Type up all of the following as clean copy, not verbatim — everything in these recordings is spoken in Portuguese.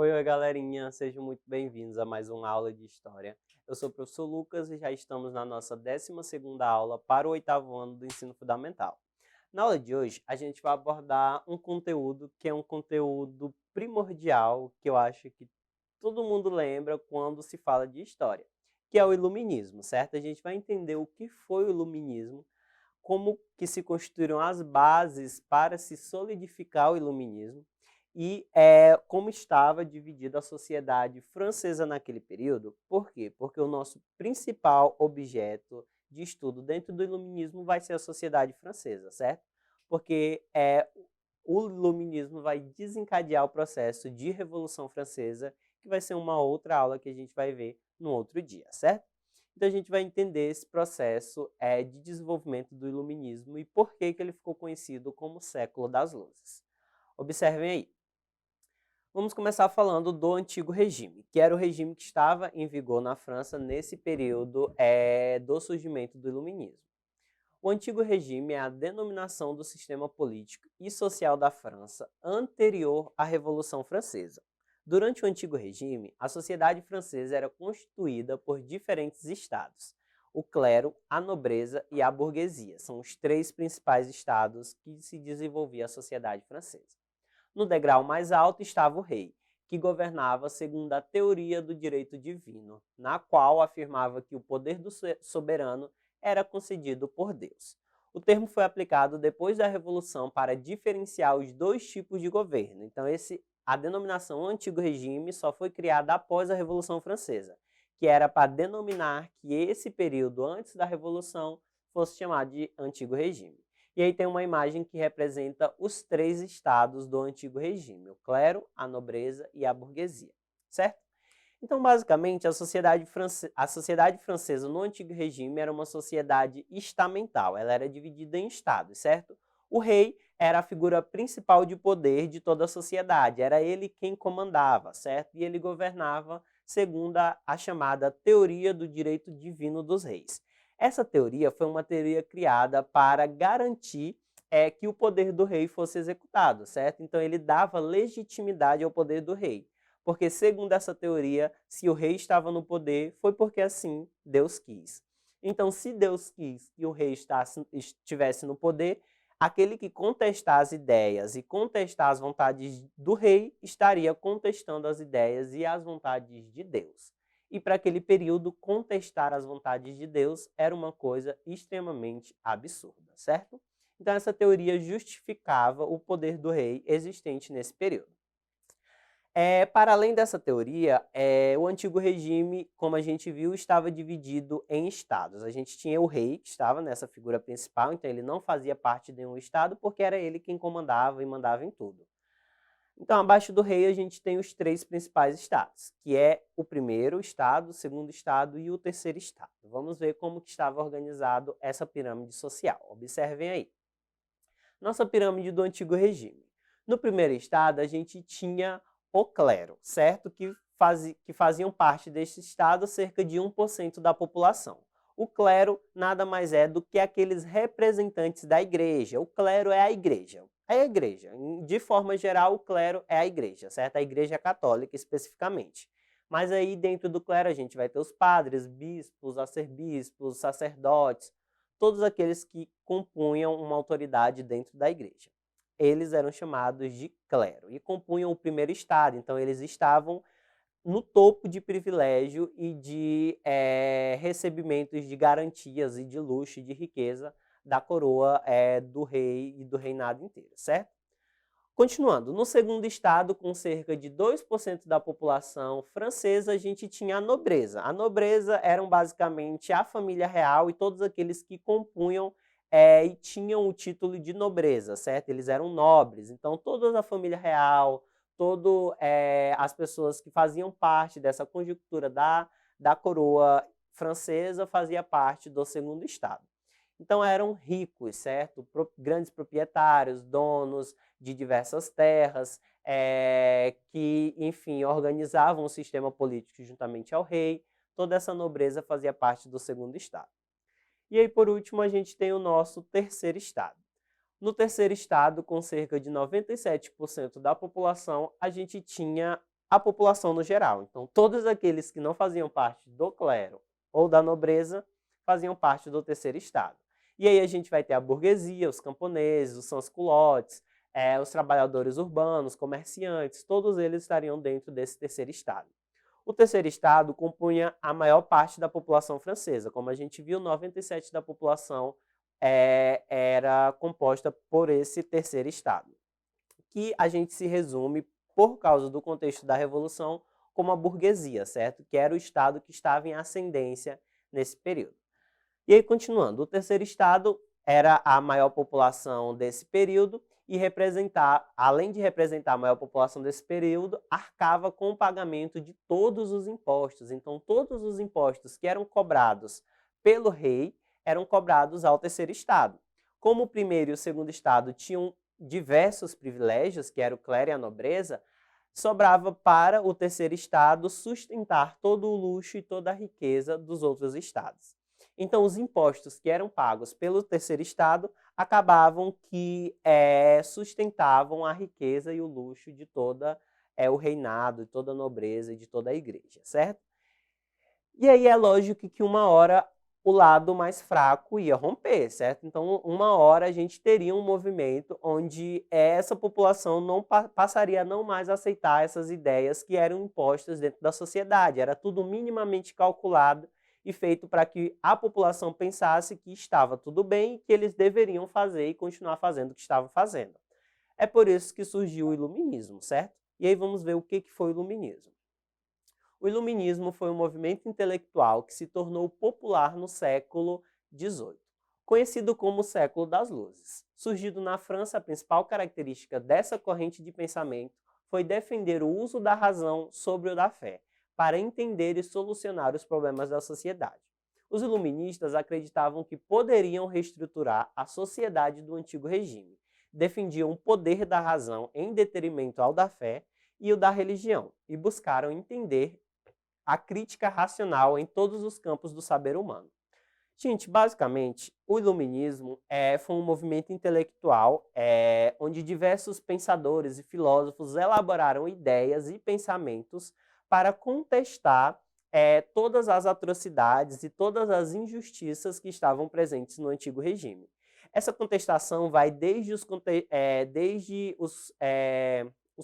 Oi, galerinha, sejam muito bem-vindos a mais uma aula de História. Eu sou o professor Lucas e já estamos na nossa 12ª aula para o 8º ano do ensino fundamental. Na aula de hoje, a gente vai abordar um conteúdo que é um conteúdo primordial, que eu acho que todo mundo lembra quando se fala de história, que é o iluminismo, certo? A gente vai entender o que foi o iluminismo, como que se construíram as bases para se solidificar o iluminismo e como estava dividida a sociedade francesa naquele período. Por quê? Porque o nosso principal objeto de estudo dentro do iluminismo vai ser a sociedade francesa, certo? Porque o iluminismo vai desencadear o processo de Revolução Francesa, que vai ser uma outra aula que a gente vai ver no outro dia, certo? Então a gente vai entender esse processo de desenvolvimento do iluminismo e por que ele ficou conhecido como século das luzes. Observem aí. Vamos começar falando do Antigo Regime, que era o regime que estava em vigor na França nesse período do surgimento do iluminismo. O Antigo Regime é a denominação do sistema político e social da França anterior à Revolução Francesa. Durante o Antigo Regime, a sociedade francesa era constituída por diferentes estados. O clero, a nobreza e a burguesia são os três principais estados que se desenvolvia a sociedade francesa. No degrau mais alto estava o rei, que governava segundo a teoria do direito divino, na qual afirmava que o poder do soberano era concedido por Deus. O termo foi aplicado depois da Revolução para diferenciar os dois tipos de governo. Então, a denominação Antigo Regime só foi criada após a Revolução Francesa, que era para denominar que esse período antes da Revolução fosse chamado de Antigo Regime. E aí tem uma imagem que representa os três estados do Antigo Regime, o clero, a nobreza e a burguesia, certo? Então, basicamente, a sociedade francesa no Antigo Regime era uma sociedade estamental, ela era dividida em estados, certo? O rei era a figura principal de poder de toda a sociedade, era ele quem comandava, certo? E ele governava segundo a chamada teoria do direito divino dos reis. Essa teoria foi uma teoria criada para garantir que o poder do rei fosse executado, certo? Então ele dava legitimidade ao poder do rei. Porque, segundo essa teoria, se o rei estava no poder, foi porque assim Deus quis. Então, se Deus quis que o rei estivesse no poder, aquele que contestar as ideias e contestar as vontades do rei estaria contestando as ideias e as vontades de Deus. E para aquele período, contestar as vontades de Deus era uma coisa extremamente absurda, certo? Então, essa teoria justificava o poder do rei existente nesse período. Para além dessa teoria, o Antigo Regime, como a gente viu, estava dividido em estados. A gente tinha o rei, que estava nessa figura principal, então ele não fazia parte de nenhum estado, porque era ele quem comandava e mandava em tudo. Então, abaixo do rei, a gente tem os três principais estados, que é o primeiro estado, o segundo estado e o terceiro estado. Vamos ver como que estava organizado essa pirâmide social. Observem aí. Nossa pirâmide do Antigo Regime. No primeiro estado, a gente tinha o clero, certo? Que faziam parte deste estado cerca de 1% da população. O clero nada mais é do que aqueles representantes da igreja. O clero é a igreja. É a igreja. De forma geral, o clero é a igreja, certo? A igreja católica especificamente. Mas aí dentro do clero a gente vai ter os padres, bispos, arcebispos, sacerdotes, todos aqueles que compunham uma autoridade dentro da igreja. Eles eram chamados de clero e compunham o primeiro estado, então eles estavam no topo de privilégio e de recebimentos de garantias e de luxo e de riqueza da coroa do rei e do reinado inteiro, certo? Continuando, no segundo estado, com cerca de 2% da população francesa, a gente tinha a nobreza. A nobreza eram basicamente a família real e todos aqueles que compunham e tinham o título de nobreza, certo? Eles eram nobres, então toda a família real, todas as pessoas que faziam parte dessa conjuntura da coroa francesa fazia parte do segundo estado. Então eram ricos, certo? Grandes proprietários, donos de diversas terras, que, enfim, organizavam o sistema político juntamente ao rei. Toda essa nobreza fazia parte do segundo estado. E aí, por último, a gente tem o nosso terceiro estado. No terceiro estado, com cerca de 97% da população, a gente tinha a população no geral. Então, todos aqueles que não faziam parte do clero ou da nobreza faziam parte do terceiro estado. E aí a gente vai ter a burguesia, os camponeses, os sans-culottes, os trabalhadores urbanos, comerciantes, todos eles estariam dentro desse terceiro estado. O terceiro estado compunha a maior parte da população francesa. Como a gente viu, 97% da população era composta por esse terceiro estado, que a gente se resume, por causa do contexto da Revolução, como a burguesia, certo? Que era o estado que estava em ascendência nesse período. E aí, continuando, o terceiro estado era a maior população desse período e além de representar a maior população desse período, arcava com o pagamento de todos os impostos. Então, todos os impostos que eram cobrados pelo rei eram cobrados ao terceiro estado. Como o primeiro e o segundo estado tinham diversos privilégios, que era o clero e a nobreza, sobrava para o terceiro estado sustentar todo o luxo e toda a riqueza dos outros estados. Então, os impostos que eram pagos pelo terceiro estado acabavam que sustentavam a riqueza e o luxo de toda o reinado, de toda a nobreza e de toda a igreja, certo? E aí é lógico que uma hora o lado mais fraco ia romper, certo? Então, uma hora a gente teria um movimento onde essa população não passaria a não mais aceitar essas ideias que eram impostas dentro da sociedade. Era tudo minimamente calculado e feito para que a população pensasse que estava tudo bem e que eles deveriam fazer e continuar fazendo o que estavam fazendo. É por isso que surgiu o iluminismo, certo? E aí vamos ver o que foi o iluminismo. O iluminismo foi um movimento intelectual que se tornou popular no século XVIII, conhecido como o século das luzes. Surgido na França, a principal característica dessa corrente de pensamento foi defender o uso da razão sobre o da fé, para entender e solucionar os problemas da sociedade. Os iluministas acreditavam que poderiam reestruturar a sociedade do antigo regime. Defendiam o poder da razão em detrimento ao da fé e o da religião, e buscaram entender a crítica racional em todos os campos do saber humano. Gente, basicamente, o iluminismo foi um movimento intelectual onde diversos pensadores e filósofos elaboraram ideias e pensamentos para contestar todas as atrocidades e todas as injustiças que estavam presentes no antigo regime. Essa contestação vai desde os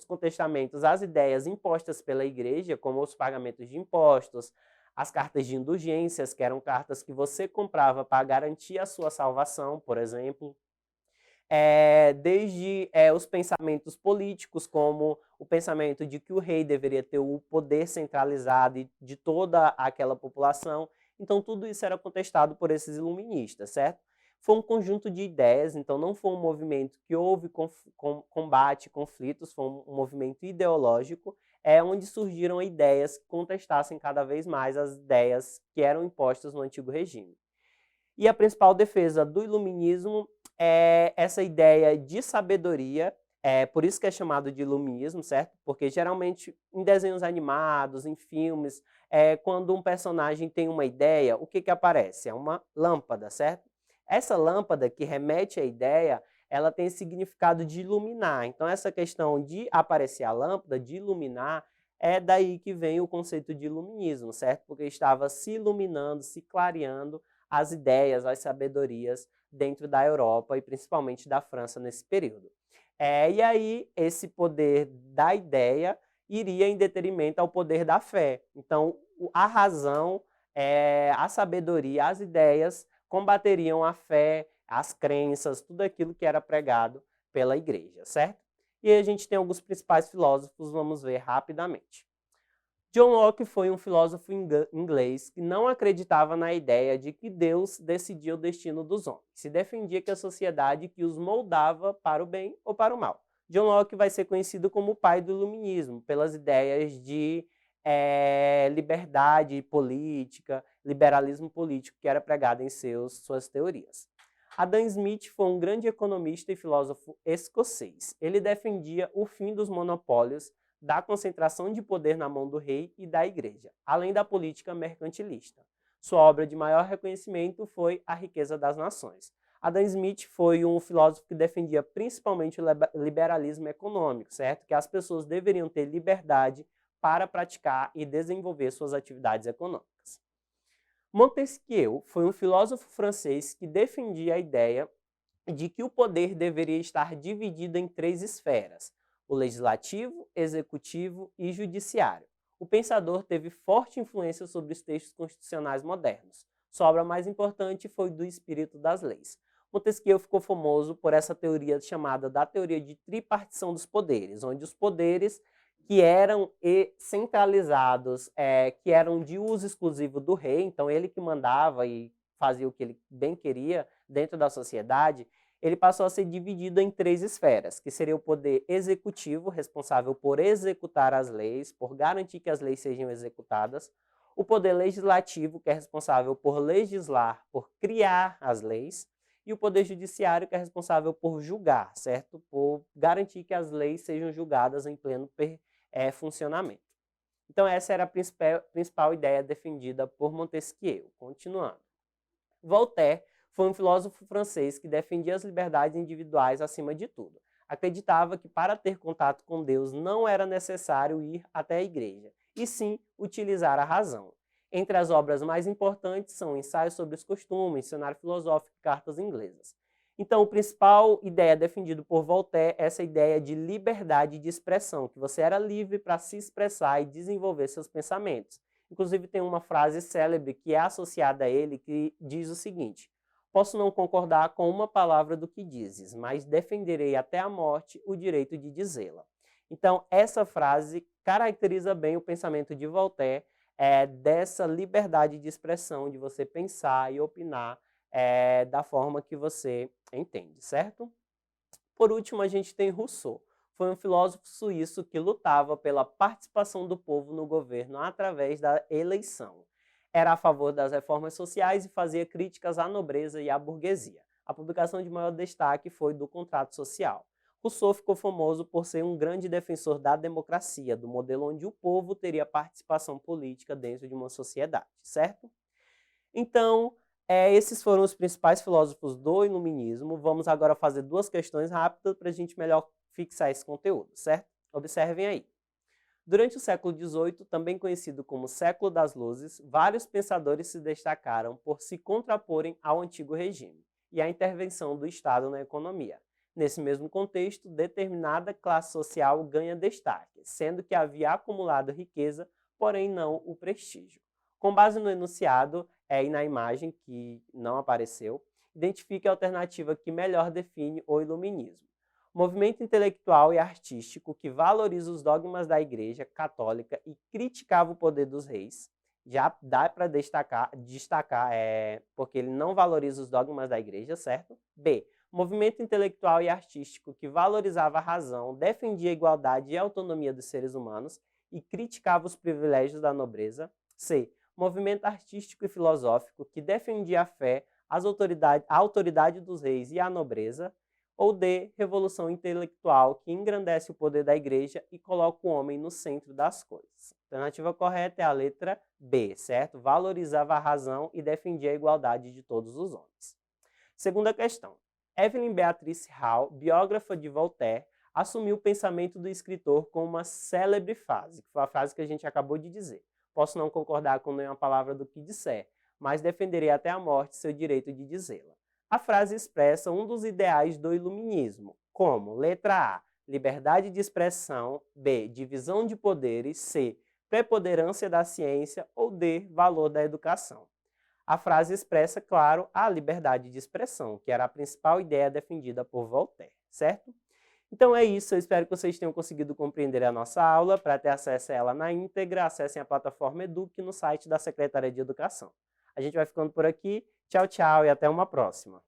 contestamentos às ideias impostas pela igreja, como os pagamentos de impostos, as cartas de indulgências, que eram cartas que você comprava para garantir a sua salvação, por exemplo. Desde os pensamentos políticos, como o pensamento de que o rei deveria ter o poder centralizado de toda aquela população. Então, tudo isso era contestado por esses iluministas, certo? Foi um conjunto de ideias, então não foi um movimento que houve combate, conflitos, foi um movimento ideológico, onde surgiram ideias que contestassem cada vez mais as ideias que eram impostas no antigo regime. E a principal defesa do iluminismo é essa ideia de sabedoria, por isso que é chamado de iluminismo, certo? Porque geralmente em desenhos animados, em filmes, quando um personagem tem uma ideia, o que aparece? É uma lâmpada, certo? Essa lâmpada que remete à ideia, ela tem significado de iluminar. Então, essa questão de aparecer a lâmpada, de iluminar, é daí que vem o conceito de iluminismo, certo? Porque estava se iluminando, se clareando as ideias, as sabedorias dentro da Europa e principalmente da França nesse período. E aí, esse poder da ideia iria em detrimento ao poder da fé. Então, a razão, a sabedoria, as ideias combateriam a fé, as crenças, tudo aquilo que era pregado pela igreja, certo? E aí a gente tem alguns principais filósofos, vamos ver rapidamente. John Locke foi um filósofo inglês que não acreditava na ideia de que Deus decidia o destino dos homens. Se defendia que a sociedade que os moldava para o bem ou para o mal. John Locke vai ser conhecido como o pai do iluminismo, pelas ideias de liberdade política, liberalismo político que era pregado em suas teorias. Adam Smith foi um grande economista e filósofo escocês. Ele defendia o fim dos monopólios, da concentração de poder na mão do rei e da igreja, além da política mercantilista. Sua obra de maior reconhecimento foi A Riqueza das Nações. Adam Smith foi um filósofo que defendia principalmente o liberalismo econômico, certo? Que as pessoas deveriam ter liberdade para praticar e desenvolver suas atividades econômicas. Montesquieu foi um filósofo francês que defendia a ideia de que o poder deveria estar dividido em 3 esferas: o legislativo, executivo e judiciário. O pensador teve forte influência sobre os textos constitucionais modernos. Sua obra mais importante foi Do Espírito das Leis. Montesquieu ficou famoso por essa teoria chamada da teoria de tripartição dos poderes, onde os poderes que eram centralizados, que eram de uso exclusivo do rei, então ele que mandava e fazia o que ele bem queria dentro da sociedade, ele passou a ser dividido em 3 esferas, que seria o poder executivo, responsável por executar as leis, por garantir que as leis sejam executadas, o poder legislativo, que é responsável por legislar, por criar as leis, e o poder judiciário, que é responsável por julgar, certo? Por garantir que as leis sejam julgadas em pleno funcionamento. Então essa era a principal ideia defendida por Montesquieu. Continuando. Voltaire foi um filósofo francês que defendia as liberdades individuais acima de tudo. Acreditava que para ter contato com Deus não era necessário ir até a igreja, e sim utilizar a razão. Entre as obras mais importantes são Ensaios sobre os Costumes, Dicionário Filosófico e Cartas Inglesas. Então, a principal ideia defendida por Voltaire é essa ideia de liberdade de expressão, que você era livre para se expressar e desenvolver seus pensamentos. Inclusive, tem uma frase célebre que é associada a ele que diz o seguinte: posso não concordar com uma palavra do que dizes, mas defenderei até a morte o direito de dizê-la. Então, essa frase caracteriza bem o pensamento de Voltaire, dessa liberdade de expressão, de você pensar e opinar da forma que você entende, certo? Por último, a gente tem Rousseau. Foi um filósofo suíço que lutava pela participação do povo no governo através da eleição. Era a favor das reformas sociais e fazia críticas à nobreza e à burguesia. A publicação de maior destaque foi do Contrato Social. Rousseau ficou famoso por ser um grande defensor da democracia, do modelo onde o povo teria participação política dentro de uma sociedade, certo? Então, esses foram os principais filósofos do Iluminismo. Vamos agora fazer 2 questões rápidas para a gente melhor fixar esse conteúdo, certo? Observem aí. Durante o século XVIII, também conhecido como século das luzes, vários pensadores se destacaram por se contraporem ao antigo regime e à intervenção do Estado na economia. Nesse mesmo contexto, determinada classe social ganha destaque, sendo que havia acumulado riqueza, porém não o prestígio. Com base no enunciado e na imagem, que não apareceu, identifique a alternativa que melhor define o iluminismo. Movimento intelectual e artístico que valoriza os dogmas da Igreja Católica e criticava o poder dos reis. Já dá para destacar porque ele não valoriza os dogmas da Igreja, certo? B. Movimento intelectual e artístico que valorizava a razão, defendia a igualdade e a autonomia dos seres humanos e criticava os privilégios da nobreza. C. Movimento artístico e filosófico que defendia a fé, a autoridade dos reis e a nobreza. Ou D. Revolução intelectual que engrandece o poder da igreja e coloca o homem no centro das coisas. A alternativa correta é a letra B, certo? Valorizava a razão e defendia a igualdade de todos os homens. Segunda questão. Evelyn Beatrice Hall, biógrafa de Voltaire, assumiu o pensamento do escritor com uma célebre frase, que foi a frase que a gente acabou de dizer. Posso não concordar com nenhuma palavra do que disser, mas defenderei até a morte seu direito de dizê-la. A frase expressa um dos ideais do iluminismo, como letra A, liberdade de expressão, B, divisão de poderes, C, preponderância da ciência ou D, valor da educação. A frase expressa, claro, a liberdade de expressão, que era a principal ideia defendida por Voltaire, certo? Então é isso, eu espero que vocês tenham conseguido compreender a nossa aula. Para ter acesso a ela na íntegra, acessem a plataforma Eduque no site da Secretaria de Educação. A gente vai ficando por aqui. Tchau, tchau e até uma próxima.